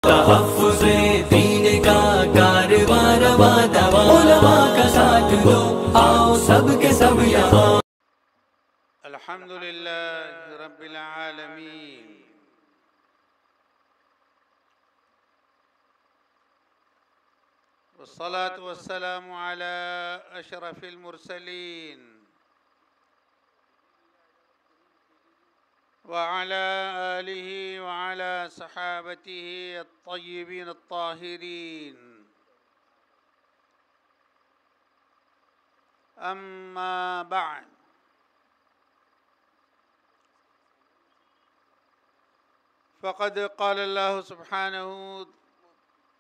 تحفظ دین کا کارواں رواں دواں، علماء کا ساتھ دو، آؤ سب کے سب یہاں۔ الحمدللہ رب العالمین، والصلاة والسلام على اشرف المرسلین وعلى آلہ وعلى صحابته الطیبین الطاہرین، اما بعد، فقد قال اللہ سبحانہ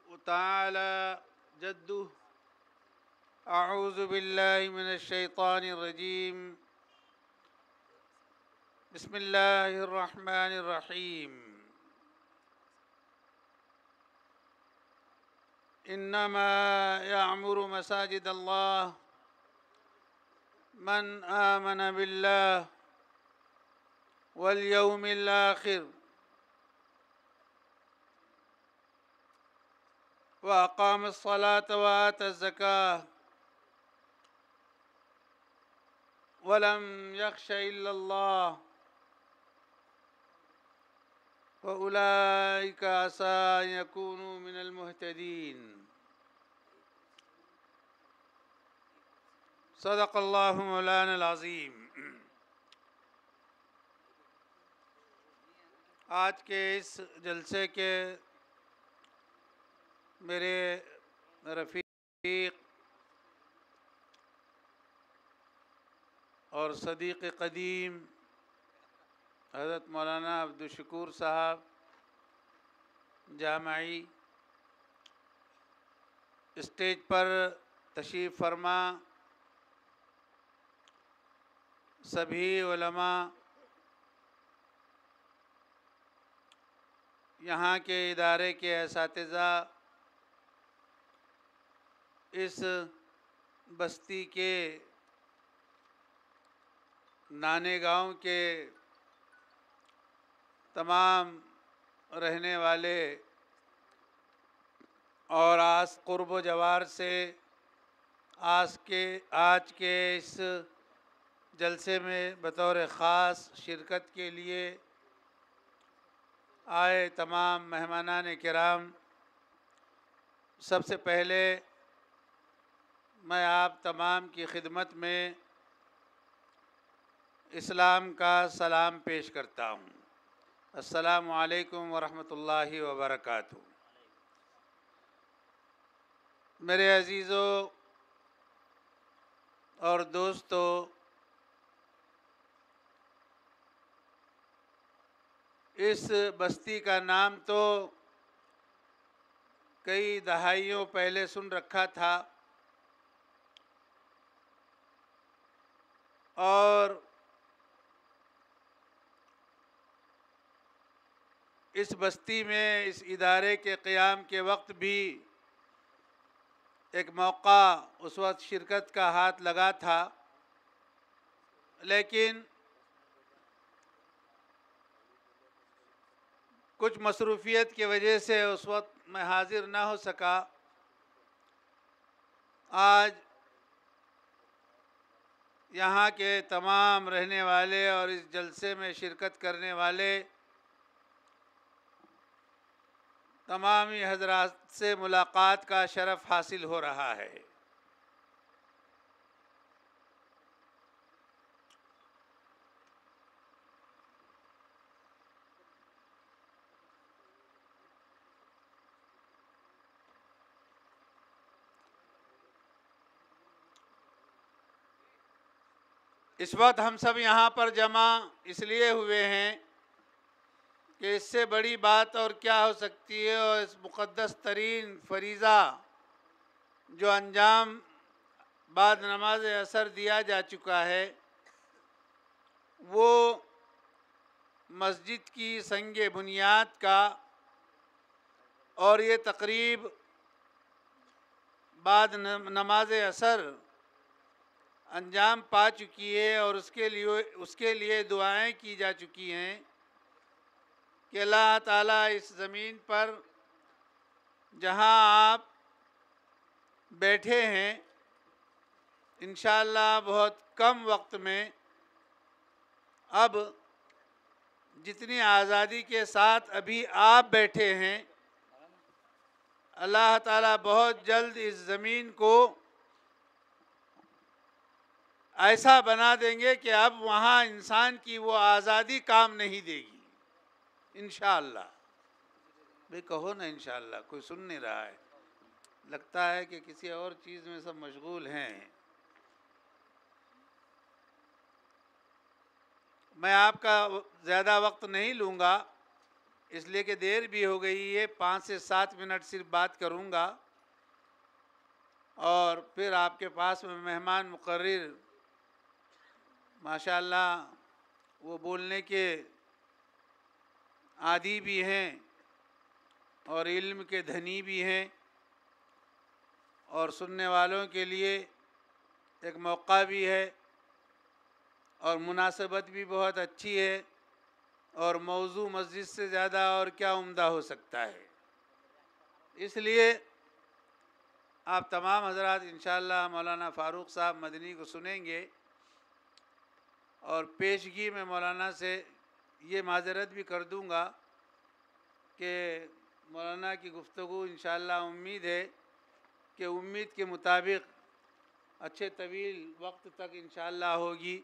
وتعالی جدہ، اعوذ باللہ من الشیطان الرجیم، بسم اللہ الرحمن الرحیم، انما یعمر مساجد اللہ من آمن باللہ والیوم الآخر وأقام الصلاة وآتى الزكاة ولم يخش إلا الله وأولئك عسى أن يكونوا من المهتدين۔ صدق اللہ مولانا العظیم۔ آج کے اس جلسے کے میرے رفیق اور صدیق قدیم حضرت مولانا عبدالشکور صاحب جامعی، اسٹیج پر تشریف فرما سبھی علماء، یہاں کے ادارے کے اساتذہ، اس بستی کے نانے گاؤں کے تمام رہنے والے اور آس قرب و جوار سے آج کے اس جلسے میں بطور خاص شرکت کے لیے آئے تمام مہمانان کرام، سب سے پہلے میں آپ تمام کی خدمت میں اسلام کا سلام پیش کرتا ہوں۔ السلام علیکم ورحمۃ اللہ وبرکاتہ۔ میرے عزیزوں اور دوستو، اس بستی کا نام تو کئی دہائیوں پہلے سن رکھا تھا، اور اس بستی میں اس ادارے کے قیام کے وقت بھی ایک موقع اس وقت شرکت کا ہاتھ لگا تھا، لیکن کچھ مصروفیت کی وجہ سے اس وقت میں حاضر نہ ہو سکا۔ آج یہاں کے تمام رہنے والے اور اس جلسے میں شرکت کرنے والے تمامی حضرات سے ملاقات کا شرف حاصل ہو رہا ہے۔ اس وقت ہم سب یہاں پر جمع اس لیے ہوئے ہیں کہ اس سے بڑی بات اور کیا ہو سکتی ہے، اور اس مقدس ترین فریضہ جو انجام بعد نماز عصر دیا جا چکا ہے، وہ مسجد کی سنگ بنیاد کا، اور یہ تقریب بعد نماز عصر انجام پا چکی ہے، اور اس کے لیے دعائیں کی جا چکی ہیں کہ اللہ تعالیٰ اس زمین پر جہاں آپ بیٹھے ہیں انشاءاللہ بہت کم وقت میں اب جتنی آزادی کے ساتھ ابھی آپ بیٹھے ہیں، اللہ تعالیٰ بہت جلد اس زمین کو ایسا بنا دیں گے کہ اب وہاں انسان کی وہ آزادی کام نہیں دے گی انشاءاللہ۔ بھئی کہو نا انشاءاللہ، کوئی سن نہیں رہا ہے، لگتا ہے کہ کسی اور چیز میں سب مشغول ہیں۔ میں آپ کا زیادہ وقت نہیں لوں گا، اس لیے کہ دیر بھی ہو گئی ہے، 5 سے 7 منٹ صرف بات کروں گا، اور پھر آپ کے پاس میں مہمان مقرر ماشاءاللہ وہ بولنے کے عادی بھی ہیں اور علم کے دھنی بھی ہیں، اور سننے والوں کے لیے ایک موقع بھی ہے اور مناسبت بھی بہت اچھی ہے، اور موضوع مسجد سے زیادہ اور کیا عمدہ ہو سکتا ہے۔ اس لیے آپ تمام حضرات انشاءاللہ مولانا فاروق صاحب مدنی کو سنیں گے، اور پیشگی میں مولانا سے یہ معذرت بھی کر دوں گا کہ مولانا کی گفتگو انشاءاللہ امید ہے کہ امید کے مطابق اچھے طویل وقت تک انشاءاللہ ہوگی۔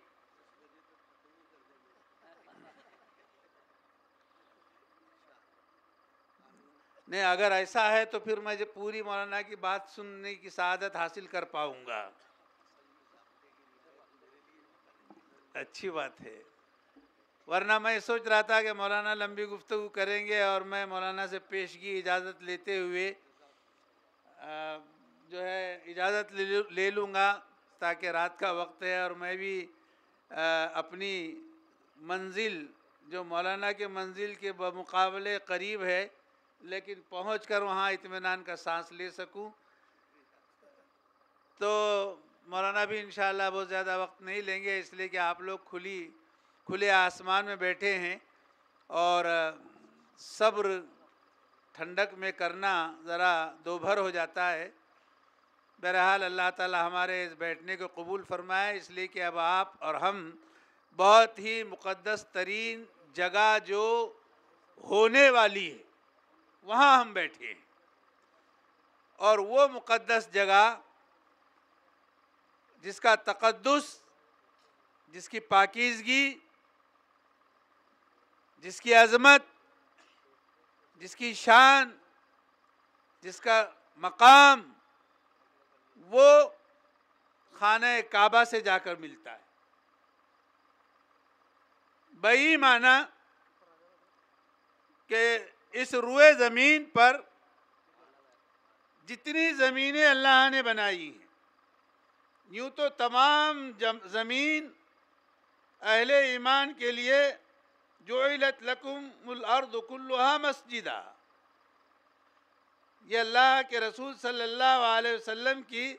نہیں، اگر ایسا ہے تو پھر میں پوری مولانا کی بات سننے کی سعادت حاصل کر پاؤں گا۔ اچھی بات ہے، ورنہ میں سوچ رہا تھا کہ مولانا لمبی گفتگو کریں گے اور میں مولانا سے پیشگی اجازت لیتے ہوئے جو ہے اجازت لے لوں گا، تاکہ رات کا وقت ہے اور میں بھی اپنی منزل جو مولانا کے منزل کے بمقابلے قریب ہے لیکن پہنچ کر وہاں اطمینان کا سانس لے سکوں۔ تو مولانا بھی انشاءاللہ بہت زیادہ وقت نہیں لیں گے، اس لیے کہ آپ لوگ کھلے آسمان میں بیٹھے ہیں، اور صبر ٹھنڈک میں کرنا ذرا دوبھر ہو جاتا ہے۔ بہرحال اللہ تعالی ہمارے اس بیٹھنے کو قبول فرمائے، اس لیے کہ اب آپ اور ہم بہت ہی مقدس ترین جگہ جو ہونے والی ہے وہاں ہم بیٹھے ہیں، اور وہ مقدس جگہ جس کا تقدس، جس کی پاکیزگی، جس کی عظمت، جس کی شان، جس کا مقام، وہ خانہ کعبہ سے جا کر ملتا ہے۔ بئی معنی کہ اس روئے زمین پر جتنی زمینیں اللہ نے بنائی ہیں، یوں تو تمام زمین اہل ایمان کے لیے جعلت لکم الارض کلھا مسجدا، یہ اللہ کے رسول صلی اللہ علیہ وسلم کی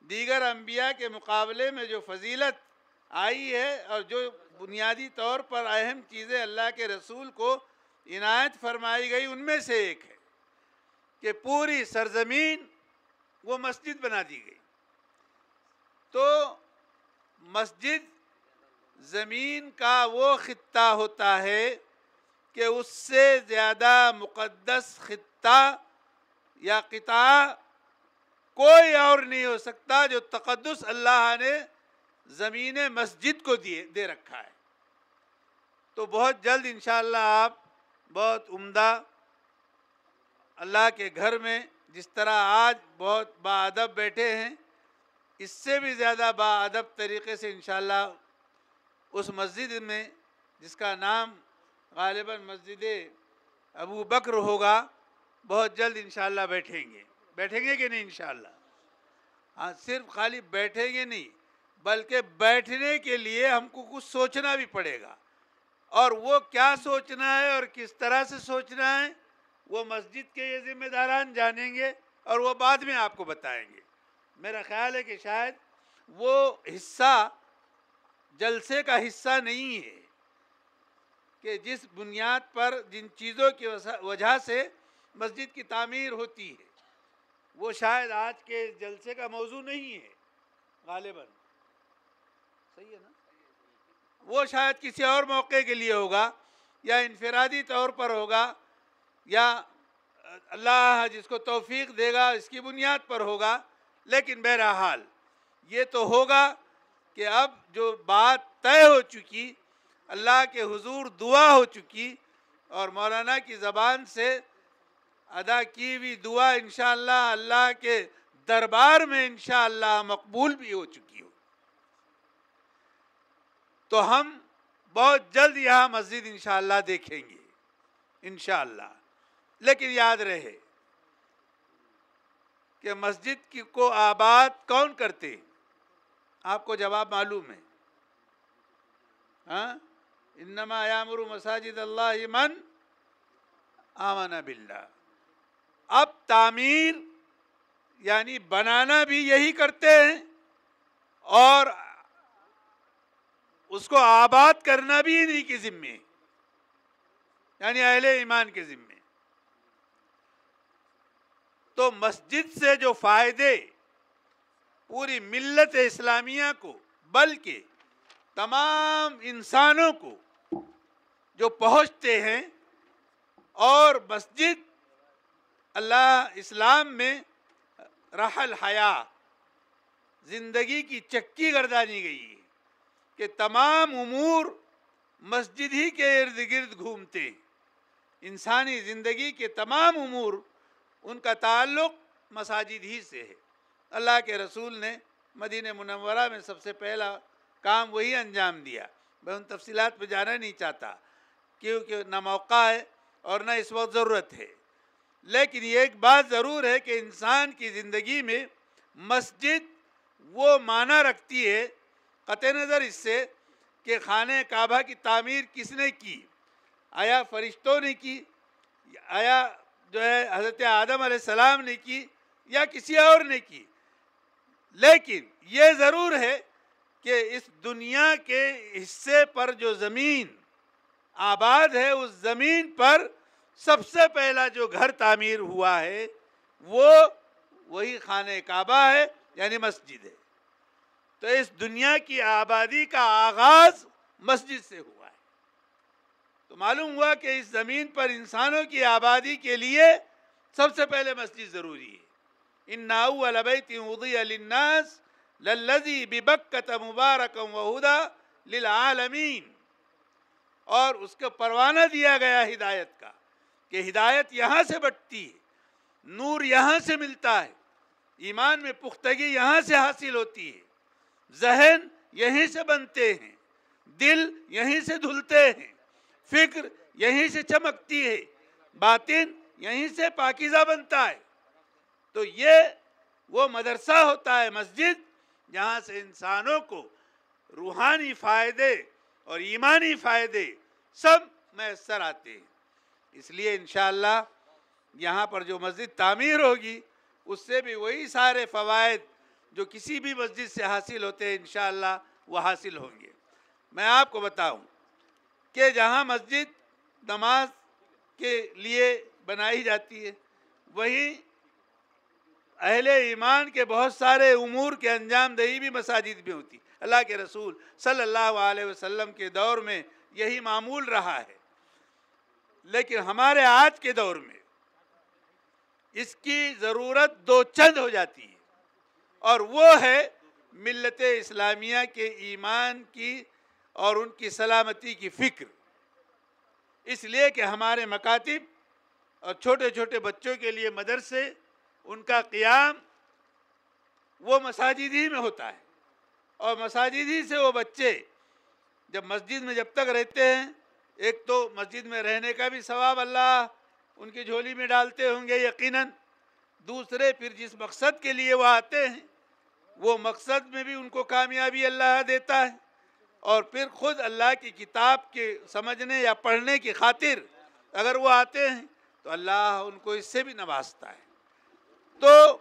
دیگر انبیاء کے مقابلے میں جو فضیلت آئی ہے اور جو بنیادی طور پر اہم چیزیں اللہ کے رسول کو عنایت فرمائی گئی، ان میں سے ایک ہے کہ پوری سرزمین وہ مسجد بنا دی گئی۔ تو مسجد زمین کا وہ خطہ ہوتا ہے کہ اس سے زیادہ مقدس خطہ یا قطعہ کوئی اور نہیں ہو سکتا جو تقدس اللہ نے زمین مسجد کو دے رکھا ہے۔ تو بہت جلد انشاءاللہ آپ بہت عمدہ اللہ کے گھر میں جس طرح آج بہت باادب بیٹھے ہیں، اس سے بھی زیادہ باادب طریقے سے انشاءاللہ اس مسجد میں جس کا نام غالباً مسجد ابو بکر ہوگا، بہت جلد انشاءاللہ بیٹھیں گے کہ نہیں انشاءاللہ؟ ہاں، صرف خالی بیٹھیں گے نہیں بلکہ بیٹھنے کے لیے ہم کو کچھ سوچنا بھی پڑے گا، اور وہ کیا سوچنا ہے اور کس طرح سے سوچنا ہے وہ مسجد کے یہ ذمہ داران جانیں گے، اور وہ بعد میں آپ کو بتائیں گے۔ میرا خیال ہے کہ شاید وہ حصہ جلسے کا حصہ نہیں ہے کہ جس بنیاد پر جن چیزوں کی وجہ سے مسجد کی تعمیر ہوتی ہے، وہ شاید آج کے جلسے کا موضوع نہیں ہے غالباً، صحیح ہے نا؟ وہ شاید کسی اور موقع کے لیے ہوگا، یا انفرادی طور پر ہوگا، یا اللہ جس کو توفیق دے گا اس کی بنیاد پر ہوگا. لیکن بہرحال یہ تو ہوگا کہ اب جو بات طے ہو چکی، اللہ کے حضور دعا ہو چکی، اور مولانا کی زبان سے ادا کی ہوئی دعا انشاءاللہ اللہ کے دربار میں انشاءاللہ مقبول بھی ہو چکی ہو، تو ہم بہت جلد یہاں مسجد انشاءاللہ دیکھیں گے انشاءاللہ. لیکن یاد رہے کہ مسجد کو آباد کون کرتے؟ آپ کو جواب معلوم ہے. ہاں، انما یامر مساجد اللہ من آمن باللہ. اب تعمیر یعنی بنانا بھی یہی کرتے ہیں، اور اس کو آباد کرنا بھی انہی کے ذمے، یعنی اہل ایمان کے ذمے. تو مسجد سے جو فائدے پوری ملت اسلامیہ کو بلکہ تمام انسانوں کو جو پہنچتے ہیں، اور مسجد اللہ اسلام میں راہ الحیاء زندگی کی چکی گردانی گئی ہے کہ تمام امور مسجد ہی کے ارد گرد گھومتے ہیں. انسانی زندگی کے تمام امور ان کا تعلق مساجد ہی سے ہے. اللہ کے رسول نے مدینہ منورہ میں سب سے پہلا کام وہی انجام دیا. میں ان تفصیلات پہ جانا نہیں چاہتا کیونکہ نہ موقع ہے اور نہ اس وقت ضرورت ہے. لیکن یہ ایک بات ضرور ہے کہ انسان کی زندگی میں مسجد وہ معنی رکھتی ہے، قطع نظر اس سے کہ خانہ کعبہ کی تعمیر کس نے کی. آیا فرشتوں نے کی، آیا جو ہے حضرت آدم علیہ السلام نے کی، یا کسی اور نے کی. لیکن یہ ضرور ہے کہ اس دنیا کے حصے پر جو زمین آباد ہے، اس زمین پر سب سے پہلا جو گھر تعمیر ہوا ہے وہ وہی خانہ کعبہ ہے، یعنی مسجد ہے. تو اس دنیا کی آبادی کا آغاز مسجد سے ہوا ہے. تو معلوم ہوا کہ اس زمین پر انسانوں کی آبادی کے لیے سب سے پہلے مسجد ضروری ہے. ان اول بیت وضع للناس للذی ببکۃ مبارکا وہدی للعالمین. اور اس کو پروانہ دیا گیا ہدایت کا کہ ہدایت یہاں سے بٹتی ہے، نور یہاں سے ملتا ہے، ایمان میں پختگی یہاں سے حاصل ہوتی ہے، ذہن یہیں سے بنتے ہیں، دل یہیں سے دھلتے ہیں، فکر یہیں سے چمکتی ہے، باطن یہیں سے پاکیزہ بنتا ہے. تو یہ وہ مدرسہ ہوتا ہے مسجد، جہاں سے انسانوں کو روحانی فائدے اور ایمانی فائدے سب میسر آتے ہیں. اس لیے انشاءاللہ یہاں پر جو مسجد تعمیر ہوگی اس سے بھی وہی سارے فوائد جو کسی بھی مسجد سے حاصل ہوتے ہیں انشاءاللہ وہ حاصل ہوں گے. میں آپ کو بتاؤں کہ جہاں مسجد نماز کے لیے بنائی جاتی ہے، وہیں اہل ایمان کے بہت سارے امور کے انجام دہی بھی مساجد میں ہوتی. اللہ کے رسول صلی اللہ علیہ وسلم کے دور میں یہی معمول رہا ہے. لیکن ہمارے آج کے دور میں اس کی ضرورت دو چند ہو جاتی ہے، اور وہ ہے ملت اسلامیہ کے ایمان کی اور ان کی سلامتی کی فکر. اس لیے کہ ہمارے مکاتب اور چھوٹے چھوٹے بچوں کے لیے مدرسے، ان کا قیام وہ مساجد ہی میں ہوتا ہے. اور مساجد ہی سے وہ بچے جب مسجد میں جب تک رہتے ہیں، ایک تو مسجد میں رہنے کا بھی ثواب اللہ ان کی جھولی میں ڈالتے ہوں گے یقیناً. دوسرے پھر جس مقصد کے لیے وہ آتے ہیں وہ مقصد میں بھی ان کو کامیابی اللہ دیتا ہے. اور پھر خود اللہ کی کتاب کے سمجھنے یا پڑھنے کی خاطر اگر وہ آتے ہیں تو اللہ ان کو اس سے بھی نوازتا ہے. تو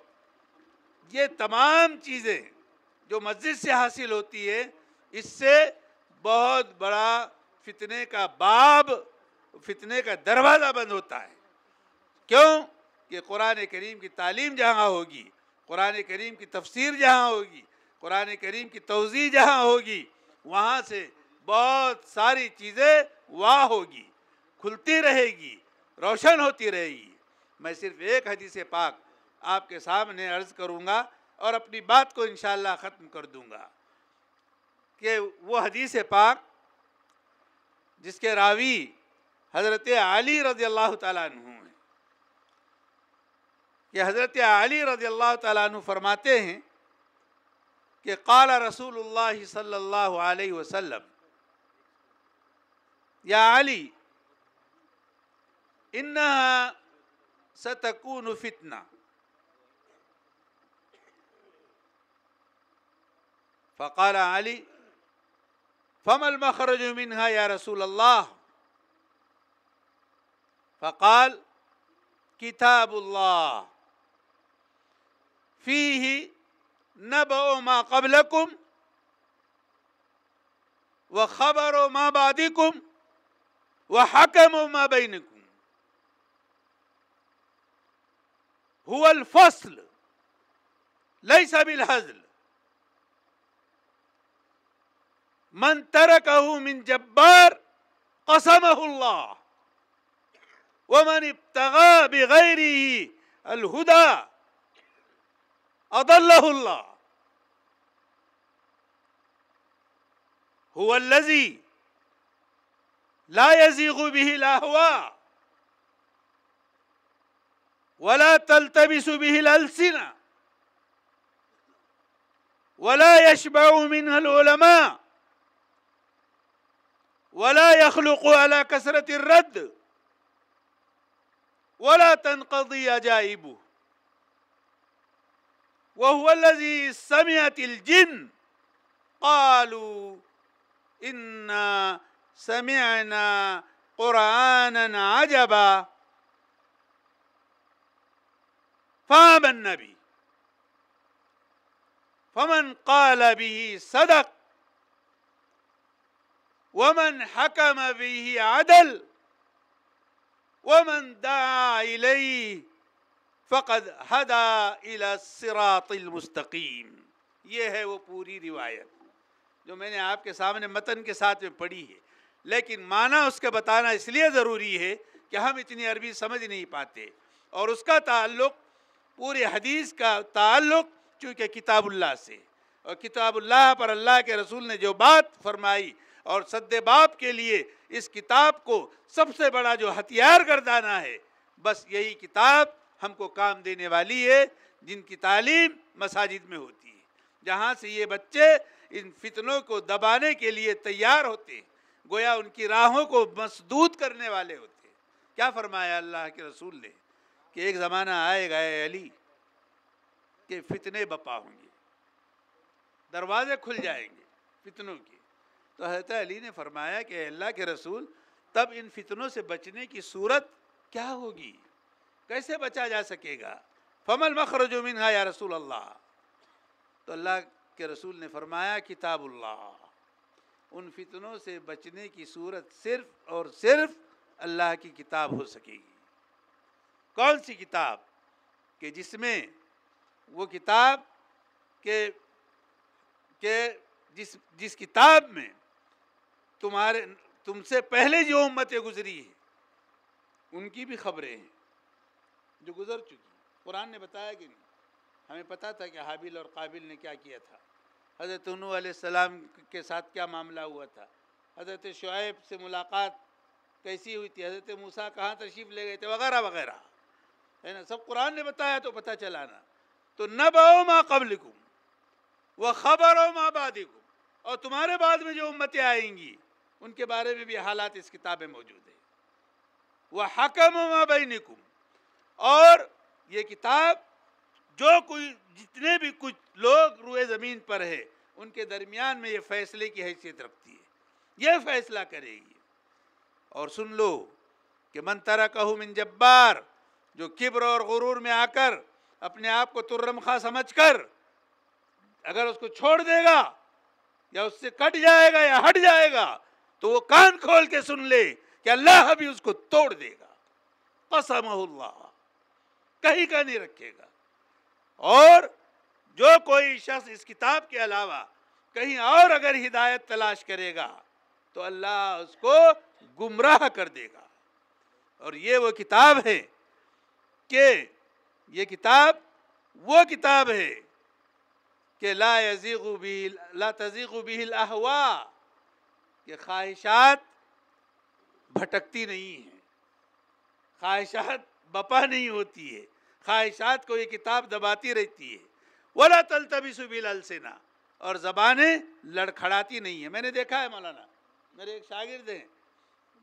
یہ تمام چیزیں جو مسجد سے حاصل ہوتی ہے، اس سے بہت بڑا فتنے کا باب، فتنے کا دروازہ بند ہوتا ہے. کیوں کہ قرآن کریم کی تعلیم جہاں ہوگی، قرآن کریم کی تفسیر جہاں ہوگی، قرآن کریم کی توضیح جہاں ہوگی، وہاں سے بہت ساری چیزیں واہ ہوگی، کھلتی رہے گی، روشن ہوتی رہے گی۔ میں صرف ایک حدیث پاک آپ کے سامنے عرض کروں گا اور اپنی بات کو انشاءاللہ ختم کر دوں گا کہ وہ حدیث پاک جس کے راوی حضرت علی رضی اللہ تعالیٰ عنہ ہیں، کہ حضرت علی رضی اللہ تعالیٰ عنہ فرماتے ہیں کہ قال رسول اللہ صلی اللہ علیہ وسلم یا علی انہا ستکون فتنہ فقال علی فما المخرج منها یا رسول اللہ فقال کتاب اللہ فیہ نبأ ما قبلکم وخبر ما بعدکم وحکم ما بینکم هو الفصل ليس بالهزل من تركه من جبار قسمه الله ومن ابتغى بغيره الهدى أضله الله هو الذي لا يزيغ به الأهواء ولا تلتبس به الألسنة ولا يشبع منها العلماء ولا يخلق على كثرة الرد ولا تنقضي عجائبه وهو الذي سمعت الجن قالوا إنا سمعنا قرآنا عجبا فآمنا به فمن قال به صدق ومن حكم به عدل ومن دعا إليه فقد هدى إلى الصراط المستقيم۔ یہ ہے وہ پوری روایت جو میں نے آپ کے سامنے متن کے ساتھ میں پڑھی ہے، لیکن معنی اس کا بتانا اس لیے ضروری ہے کہ ہم اتنی عربی سمجھ نہیں پاتے، اور اس کا تعلق پورے حدیث کا تعلق چونکہ کتاب اللہ سے، اور کتاب اللہ پر اللہ کے رسول نے جو بات فرمائی اور سد باب کے لیے اس کتاب کو سب سے بڑا جو ہتھیار گردانا ہے، بس یہی کتاب ہم کو کام دینے والی ہے، جن کی تعلیم مساجد میں ہوتی ہے، جہاں سے یہ بچے ان فتنوں کو دبانے کے لیے تیار ہوتے ہیں، گویا ان کی راہوں کو مسدود کرنے والے ہوتے ہیں۔ کیا فرمایا اللہ کے رسول نے کہ ایک زمانہ آئے گا اے علی کہ فتنے بپا ہوں گے، دروازے کھل جائیں گے فتنوں کے۔ تو حضرت علی نے فرمایا کہ اللہ کے رسول تب ان فتنوں سے بچنے کی صورت کیا ہوگی، کیسے بچا جا سکے گا؟ فما المخرج منها یا رسول اللہ؟ تو اللہ کے رسول نے فرمایا کتاب اللہ، ان فتنوں سے بچنے کی صورت صرف اور صرف اللہ کی کتاب ہو سکے گی۔ کون سی کتاب؟ کہ جس میں وہ کتاب کہ جس کتاب میں تم سے پہلے جو امتیں گزری ہیں ان کی بھی خبریں ہیں جو گزر چکی۔ قرآن نے بتایا کہ نہیں، ہمیں پتہ تھا کہ حابیل اور قابل نے کیا کیا تھا، حضرت نوح علیہ السلام کے ساتھ کیا معاملہ ہوا تھا، حضرت شعیب سے ملاقات کیسی ہوئی تھی، حضرت موسیٰ کہاں تشریف لے گئے تھے، وغیرہ وغیرہ، ہے نا، سب قرآن نے بتایا تو پتہ چلانا۔ تو نبأ ما قبلکم وخبر ما بعدکم، اور تمہارے بعد میں جو امتیں آئیں گی ان کے بارے میں بھی حالات اس کتاب میں موجود ہیں۔ وحکم ما بینکم، اور یہ کتاب جو کوئی جتنے بھی کچھ لوگ روئے زمین پر ہے ان کے درمیان میں یہ فیصلے کی حیثیت رکھتی ہے، یہ فیصلہ کرے گی۔ اور سن لو کہ من ترکہ من جبار، جو کبر اور غرور میں آ کر اپنے آپ کو ترم خواہ سمجھ کر اگر اس کو چھوڑ دے گا یا اس سے کٹ جائے گا یا ہٹ جائے گا تو وہ کان کھول کے سن لے کہ اللہ بھی اس کو توڑ دے گا۔ قسمہ اللہ، کہیں کا نہیں رکھے گا. اور جو کوئی شخص اس کتاب کے علاوہ کہیں اور اگر ہدایت تلاش کرے گا تو اللہ اس کو گمراہ کر دے گا. اور یہ وہ کتاب ہے کہ یہ کتاب وہ کتاب ہے کہ لا تزیغ به الاہواء، کہ خواہشات بھٹکتی نہیں ہیں، خواہشات بپا نہیں ہوتی ہے، خواہشات کو یہ کتاب دباتی رہتی ہے. ولا تلتبس بالالسنہ، اور زبانیں لڑکھڑاتی نہیں ہیں. میں نے دیکھا ہے مولانا، میرے ایک شاگرد ہیں،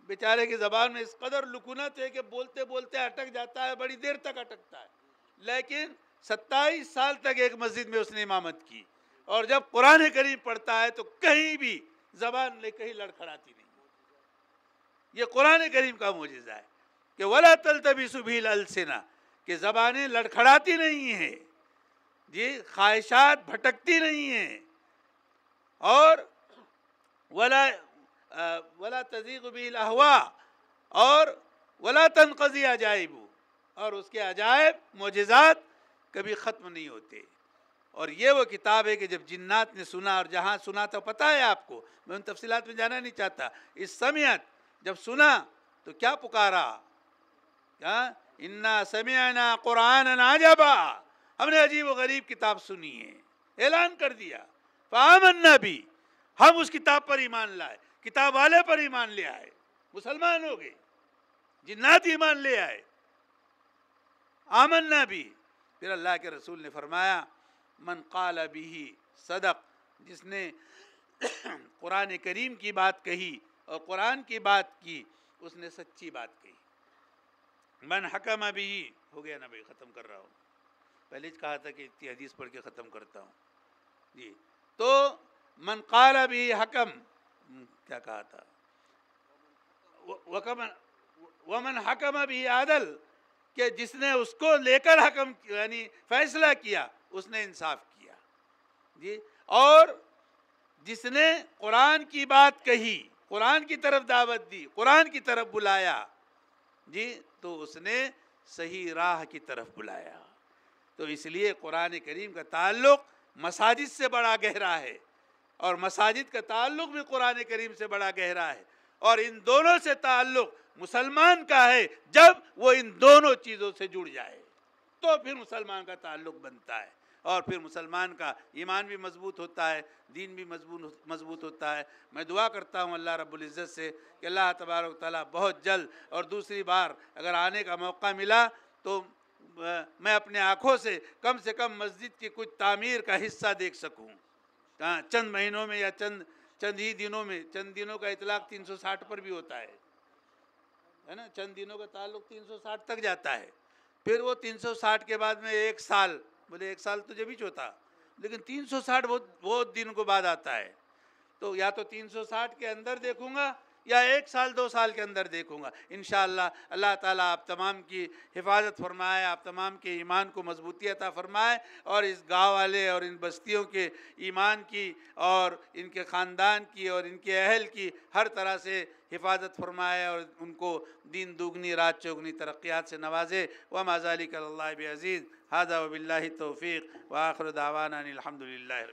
بیچارے کی زبان میں اس قدر لکنت ہے کہ بولتے بولتے اٹک جاتا ہے، بڑی دیر تک اٹکتا ہے، لیکن 27 سال تک ایک مسجد میں اس نے امامت کی، اور جب قرآن کریم پڑھتا ہے تو کہیں بھی زبان کہیں لڑکھڑاتی نہیں. یہ قرآن کریم کا معجزہ ہے کہ ولا تلتبس به الالسنہ، کہ زبانیں لڑکھڑاتی نہیں ہیں، جی خواہشات بھٹکتی نہیں ہیں. اور ولا تزیغ به الاہواء، اور ولا تنقضی عجائب، اور اس کے عجائب معجزات کبھی ختم نہیں ہوتے. اور یہ وہ کتاب ہے کہ جب جنات نے سنا، اور جہاں سنا تو پتہ ہے آپ کو، میں ان تفصیلات میں جانا نہیں چاہتا، اس سمعت، جب سنا تو کیا پکارا، کیا انا سمعنا قرآنا عجبا، ہم نے عجیب و غریب کتاب سنی ہے. اعلان کر دیا فآمنا بھی، ہم اس کتاب پر ایمان لائے، کتاب والے پر ایمان لے آئے، مسلمان ہو گئے، جنات ایمان لے آئے. آمنا بھی. پھر اللہ کے رسول نے فرمایا من قال به صدق، جس نے قرآن کریم کی بات کہی اور قرآن کی بات کی اس نے سچی بات کہی. من حکم به، ہو گیا نا بھائی، ختم کر رہا ہوں، پہلے ہی کہا تھا کہ اتنی حدیث پڑھ کے ختم کرتا ہوں. جی تو من قال به حکم، کیا کہا تھا، ومن حکم به عدل، کہ جس نے اس کو لے کر حکم یعنی فیصلہ کیا اس نے انصاف کیا. جی اور جس نے قرآن کی بات کہی، قرآن کی طرف دعوت دی، قرآن کی طرف بلایا، جی تو اس نے صحیح راہ کی طرف بلایا. تو اس لیے قرآن کریم کا تعلق مساجد سے بڑا گہرا ہے، اور مساجد کا تعلق بھی قرآن کریم سے بڑا گہرا ہے، اور ان دونوں سے تعلق مسلمان کا ہے جب وہ ان دونوں چیزوں سے جڑ جائے تو پھر مسلمان کا تعلق بنتا ہے، اور پھر مسلمان کا ایمان بھی مضبوط ہوتا ہے، دین بھی مضبوط ہوتا ہے. میں دعا کرتا ہوں اللہ رب العزت سے کہ اللہ تبارک و تعالیٰ بہت جلد اور دوسری بار اگر آنے کا موقع ملا تو میں اپنے آنکھوں سے کم مسجد کی کچھ تعمیر کا حصہ دیکھ سکوں. چند مہینوں میں یا چند ہی دنوں میں، چند دنوں کا اطلاق 360 پر بھی ہوتا ہے نا، چند دنوں کا تعلق 360 تک جاتا ہے. پھر وہ 360 کے بعد میں 1 سال، بولے 1 سال تو جبھی ہوتا، لیکن 360 بہت دن کو بعد آتا ہے. تو یا تو 360 کے اندر دیکھوں گا یا 1 سال 2 سال کے اندر دیکھوں گا. انشاءاللہ اللہ تعالیٰ آپ تمام کی حفاظت فرمائے، آپ تمام کے ایمان کو مضبوطی عطا فرمائے، اور اس گاؤں والے اور ان بستیوں کے ایمان کی اور ان کے خاندان کی اور ان کے اہل کی ہر طرح سے حفاظت فرمائے، اور ان کو دین دوگنی رات چوگنی ترقیات سے نوازے. وما ذلک علی اللہ بعزیز. ھذا وباللہ التوفیق، وآخر دعوانا ان الحمد للہ.